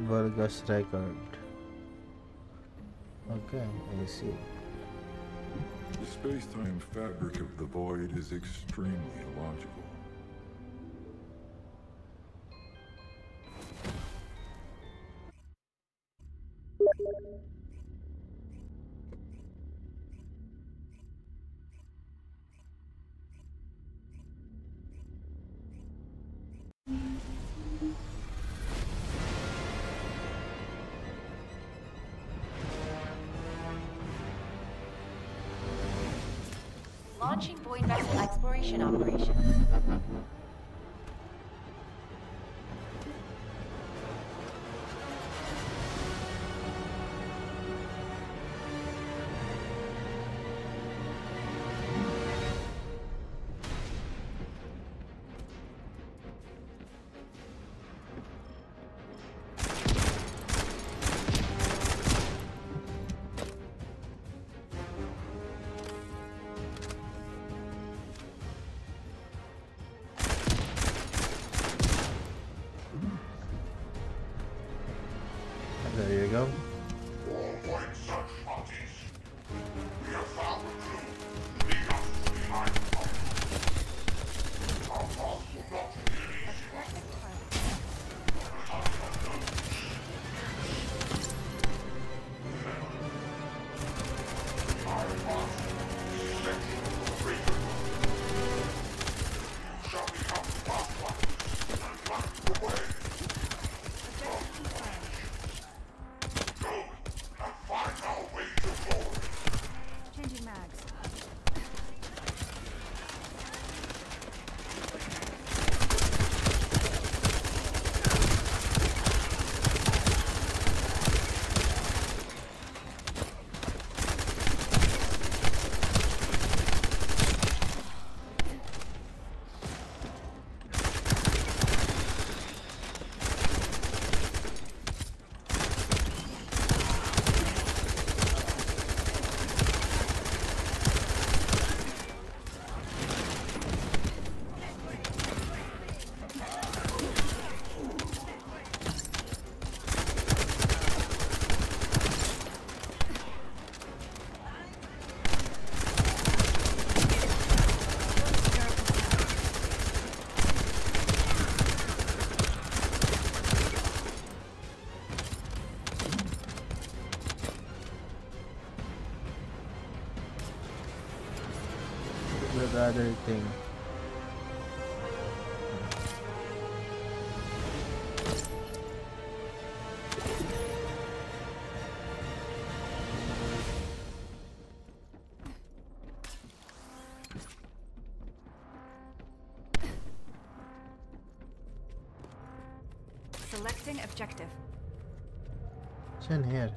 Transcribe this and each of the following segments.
Vargas record. Okay, I see. The space-time fabric of the void is extremely illogical. Launching void vessel exploration operation. There you go. Changing mags. The other thing. Selecting objective. It's in here.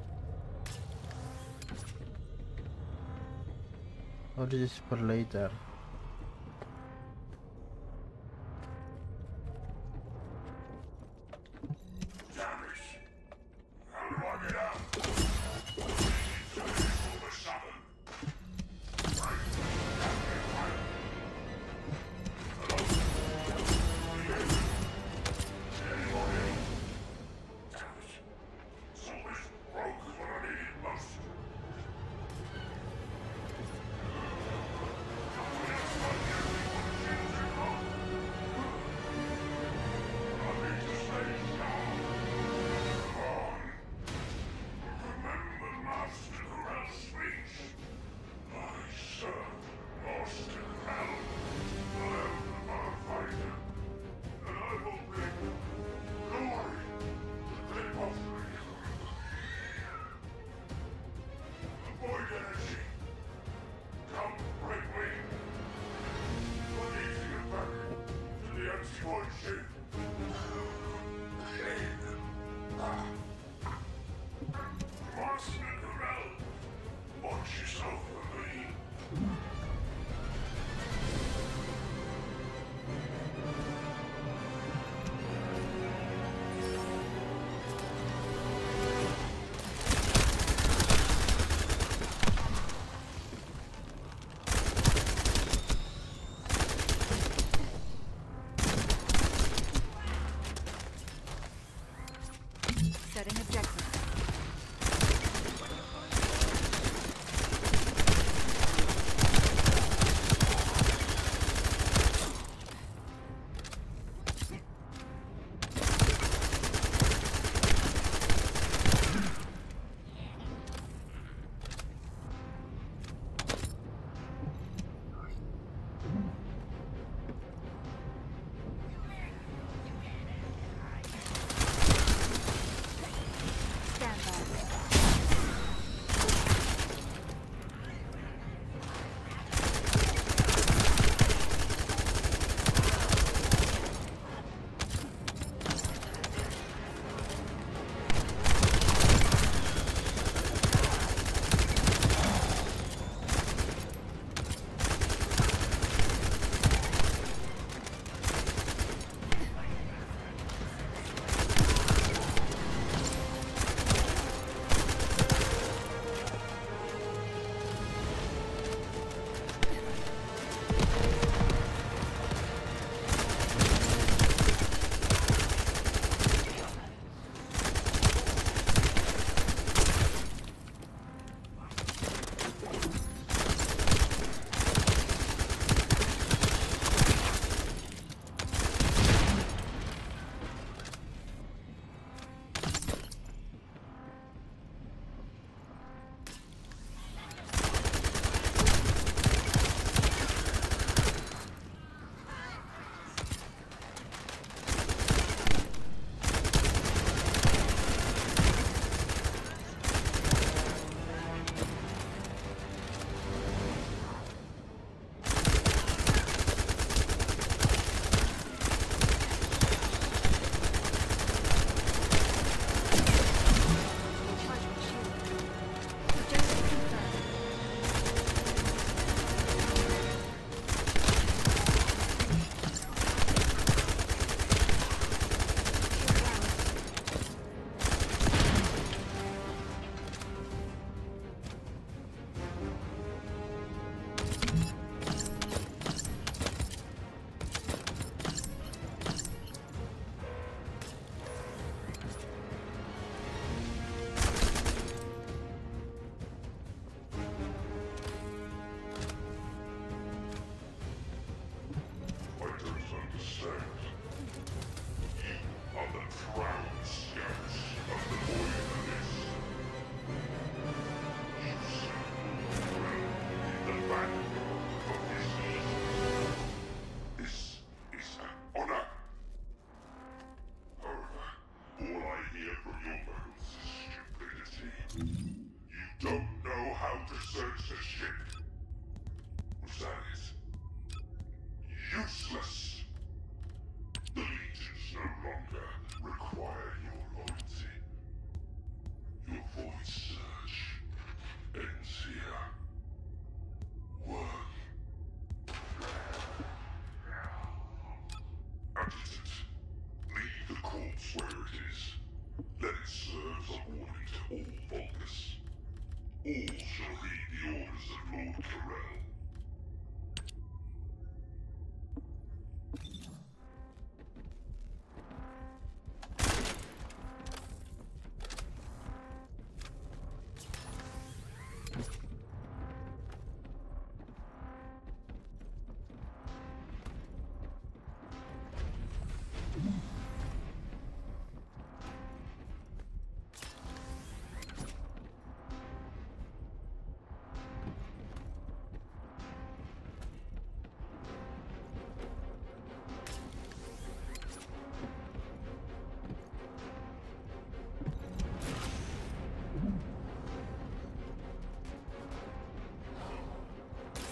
Or is this for later?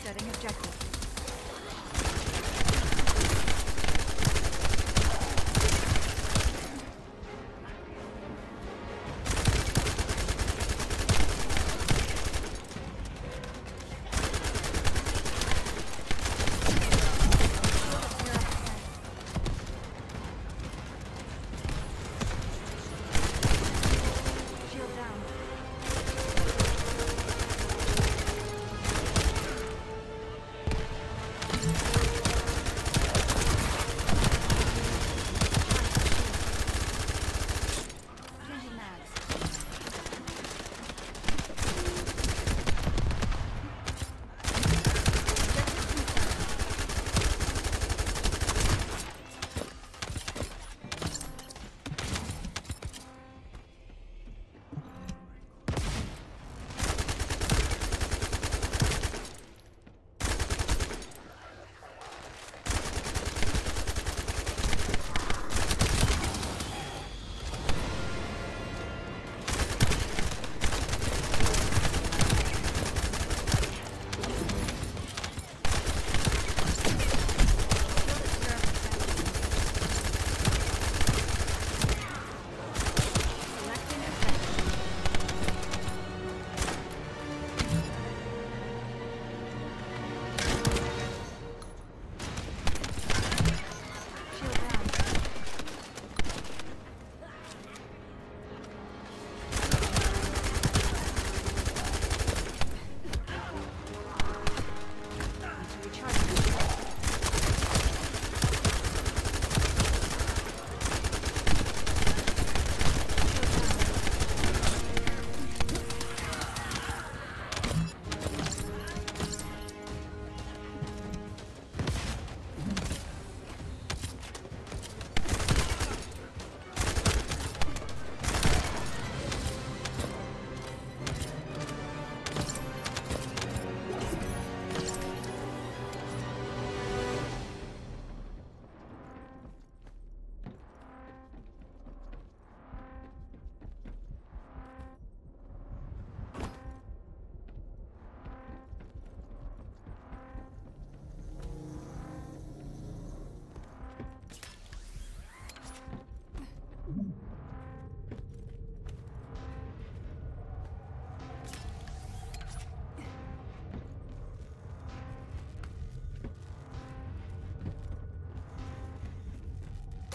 Setting objective. Shield down. Changing mags. Selecting objective. Shield down. Need to recharge my shield.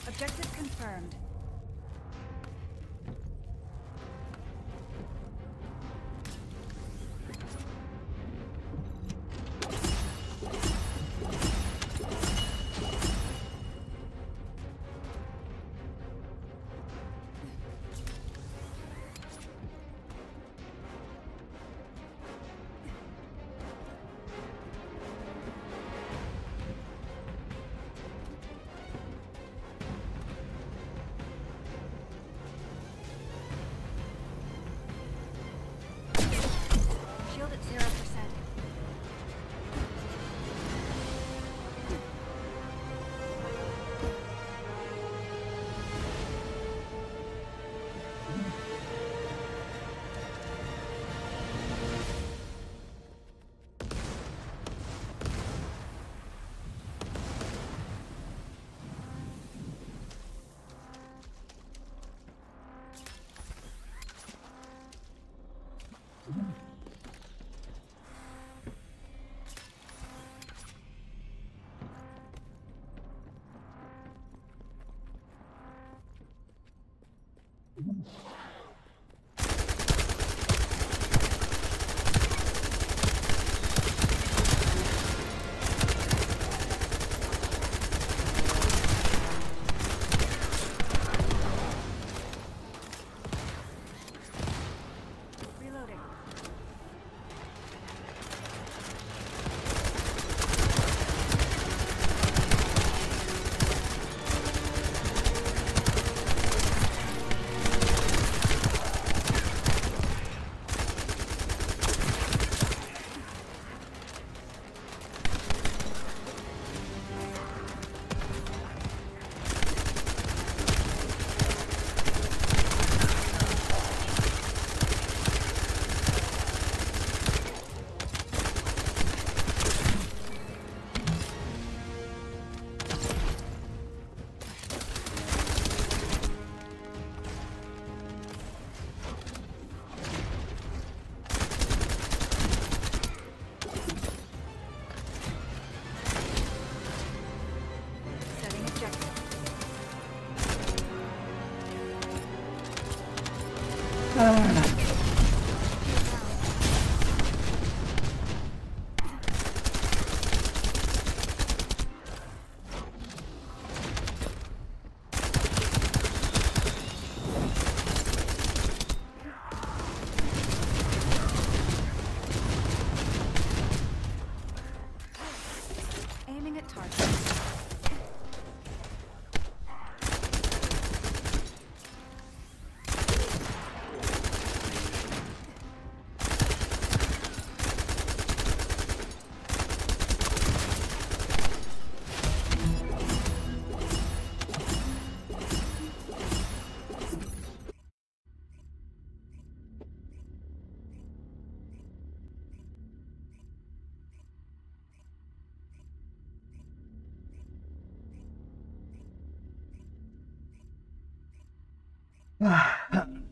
Objective confirmed. Shield at 0%. Aiming at target.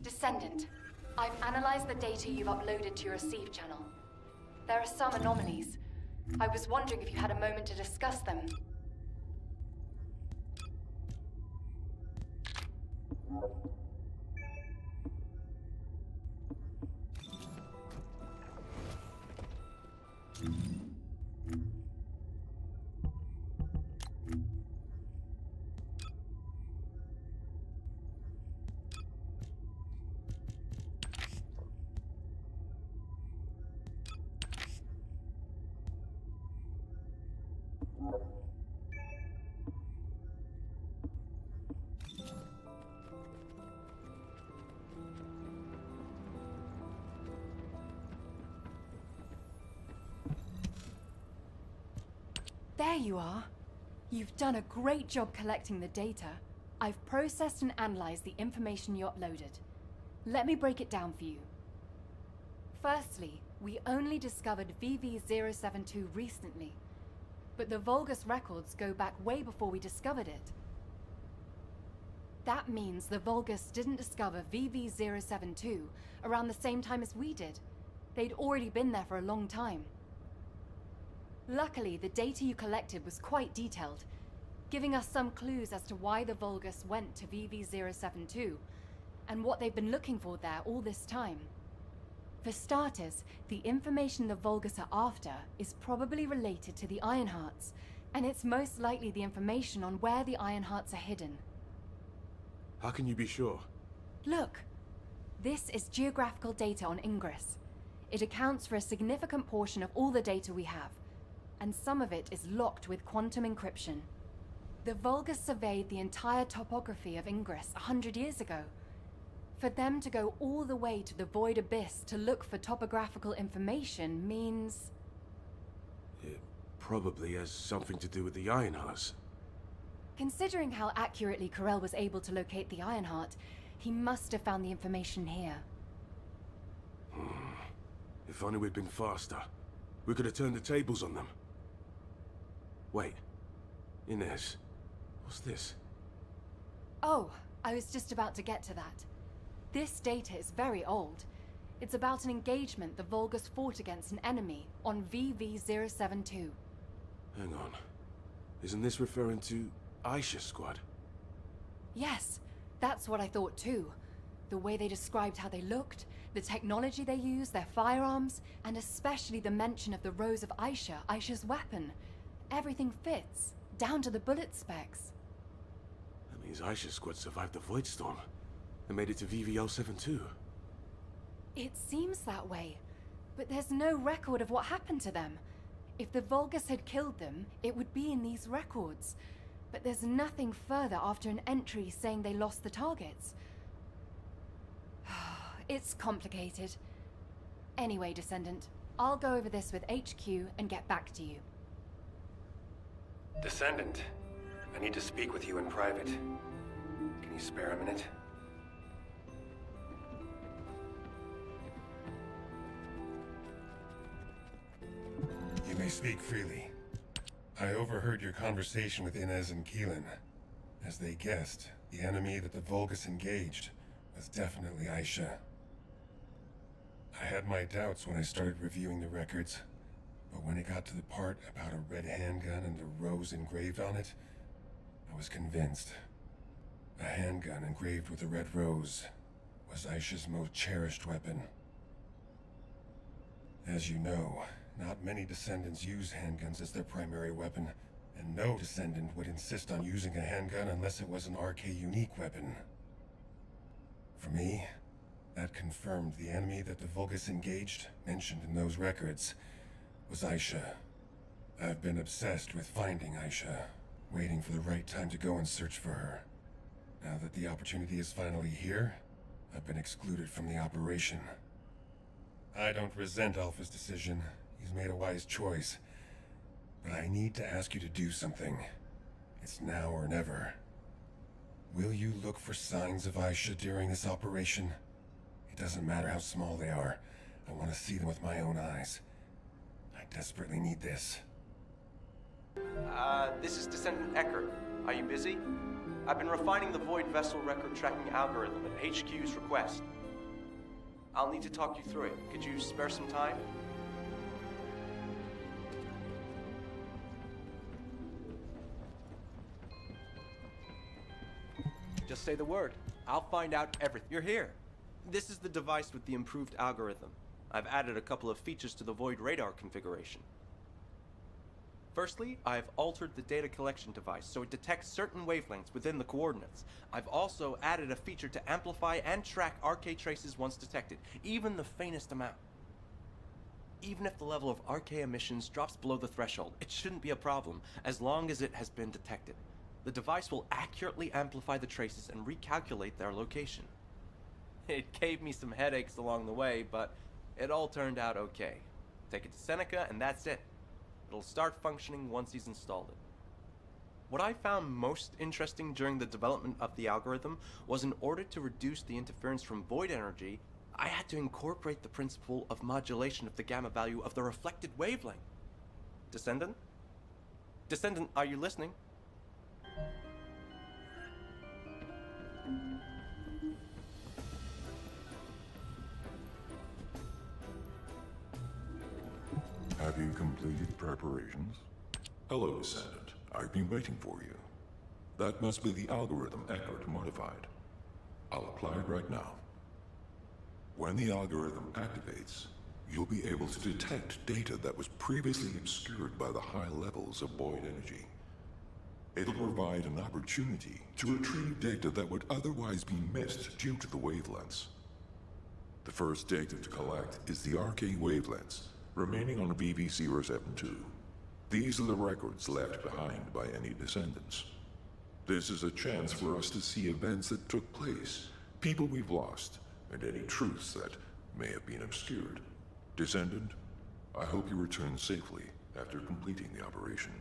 Descendant, I've analyzed the data you've uploaded to your receive channel. There are some anomalies. I was wondering if you had a moment to discuss them. There you are. You've done a great job collecting the data. I've processed and analyzed the information you uploaded. Let me break it down for you. Firstly, we only discovered VV-072 recently, but the Vulgus records go back way before we discovered it. That means the Vulgus didn't discover VV-072 around the same time as we did. They'd already been there for a long time. Luckily, the data you collected was quite detailed, giving us some clues as to why the Vulgus went to VV-072, and what they've been looking for there all this time. For starters, the information the Vulgus are after is probably related to the Ironhearts, and it's most likely the information on where the Ironhearts are hidden. How can you be sure? Look! This is geographical data on Ingress. It accounts for a significant portion of all the data we have, and some of it is locked with quantum encryption. The Vulgus surveyed the entire topography of Ingress 100 years ago. For them to go all the way to the Void Abyss to look for topographical information means... It probably has something to do with the Ironhearts. Considering how accurately Corell was able to locate the Ironheart, he must have found the information here. If only we'd been faster. We could have turned the tables on them. Wait. Inez. What's this? Oh, I was just about to get to that. This data is very old. It's about an engagement the Vulgus fought against an enemy on VV-072. Hang on. Isn't this referring to Aisha's squad? Yes, that's what I thought too. The way they described how they looked, the technology they used, their firearms, and especially the mention of the Rose of Aisha, Aisha's weapon. Everything fits, down to the bullet specs. That means Aisha's squad survived the Void Storm and made it to VV-072. It seems that way, but there's no record of what happened to them. If the Vulgus had killed them, it would be in these records. But there's nothing further after an entry saying they lost the targets. It's complicated. Anyway, Descendant, I'll go over this with HQ and get back to you. Descendant, I need to speak with you in private. Can you spare a minute? You may speak freely. I overheard your conversation with Inez and Keelan. As they guessed, the enemy that the Vulgus engaged was definitely Aisha. I had my doubts when I started reviewing the records, but when it got to the part about a red handgun and a rose engraved on it, I was convinced. A handgun engraved with a red rose was Aisha's most cherished weapon. As you know, not many descendants use handguns as their primary weapon, and no descendant would insist on using a handgun unless it was an RK-unique weapon. For me, that confirmed the enemy that the Vulgus engaged, mentioned in those records, was Aisha. I've been obsessed with finding Aisha, waiting for the right time to go and search for her. Now that the opportunity is finally here, I've been excluded from the operation. I don't resent Alpha's decision. He's made a wise choice. But I need to ask you to do something. It's now or never. Will you look for signs of Aisha during this operation? It doesn't matter how small they are. I want to see them with my own eyes. I desperately need this. This is Descendant Eckert. Are you busy? I've been refining the Void Vessel record tracking algorithm at HQ's request. I'll need to talk you through it. Could you spare some time? Just say the word. I'll find out everything. You're here. This is the device with the improved algorithm. I've added a couple of features to the Void radar configuration. Firstly, I've altered the data collection device so it detects certain wavelengths within the coordinates. I've also added a feature to amplify and track RK traces once detected, even the faintest amount. Even if the level of RK emissions drops below the threshold, it shouldn't be a problem, as long as it has been detected. The device will accurately amplify the traces and recalculate their location. It gave me some headaches along the way, but it all turned out okay. Take it to Seneca, and that's it. It'll start functioning once he's installed it. What I found most interesting during the development of the algorithm was in order to reduce the interference from void energy, I had to incorporate the principle of modulation of the gamma value of the reflected wavelength. Descendant? Descendant, are you listening? Have you completed preparations? Hello, Descendant. I've been waiting for you. That must be the algorithm Eckert modified. I'll apply it right now. When the algorithm activates, you'll be able to detect data that was previously obscured by the high levels of void energy. It'll provide an opportunity to retrieve data that would otherwise be missed due to the wavelengths. The first data to collect is the RK wavelengths remaining on VV072. These are the records left behind by any descendants. This is a chance for us to see events that took place, people we've lost, and any truths that may have been obscured. Descendant, I hope you return safely after completing the operation.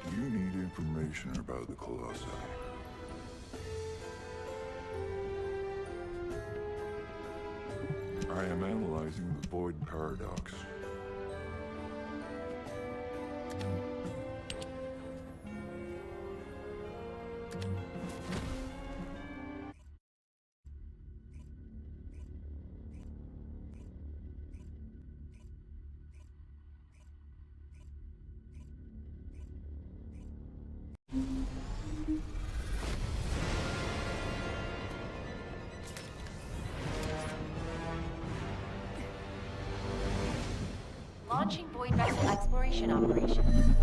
Do you need information about the Colossi? I am analyzing the Void Paradox. Launching Void Vessel exploration operations.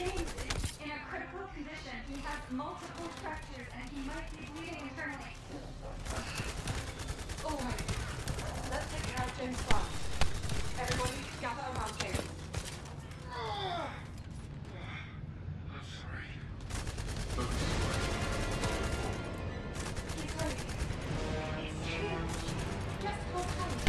James is in a critical condition. He has multiple fractures and he might be bleeding internally. All right. Let's take care of James first. Everybody, gather around James. I'm sorry. He's hurting. It's huge. Just hold tight.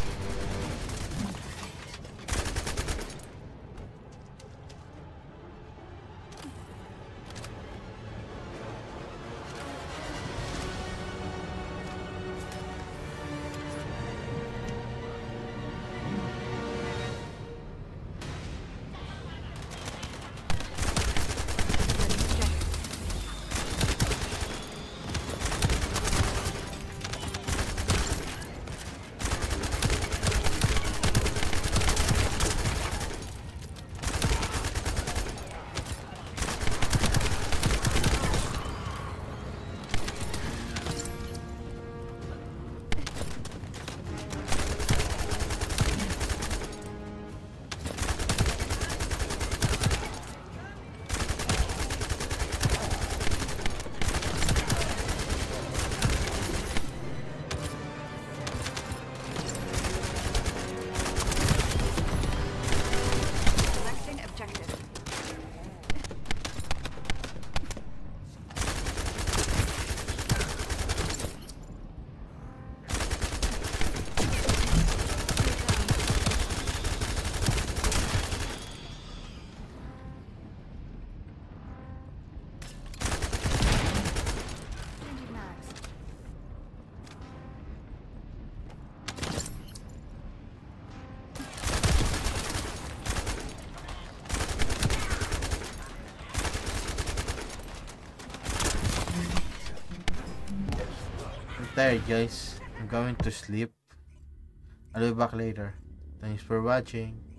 Selecting objective. Changing mags. I'm tired, guys. I'm going to sleep. I'll be back later. Thanks for watching.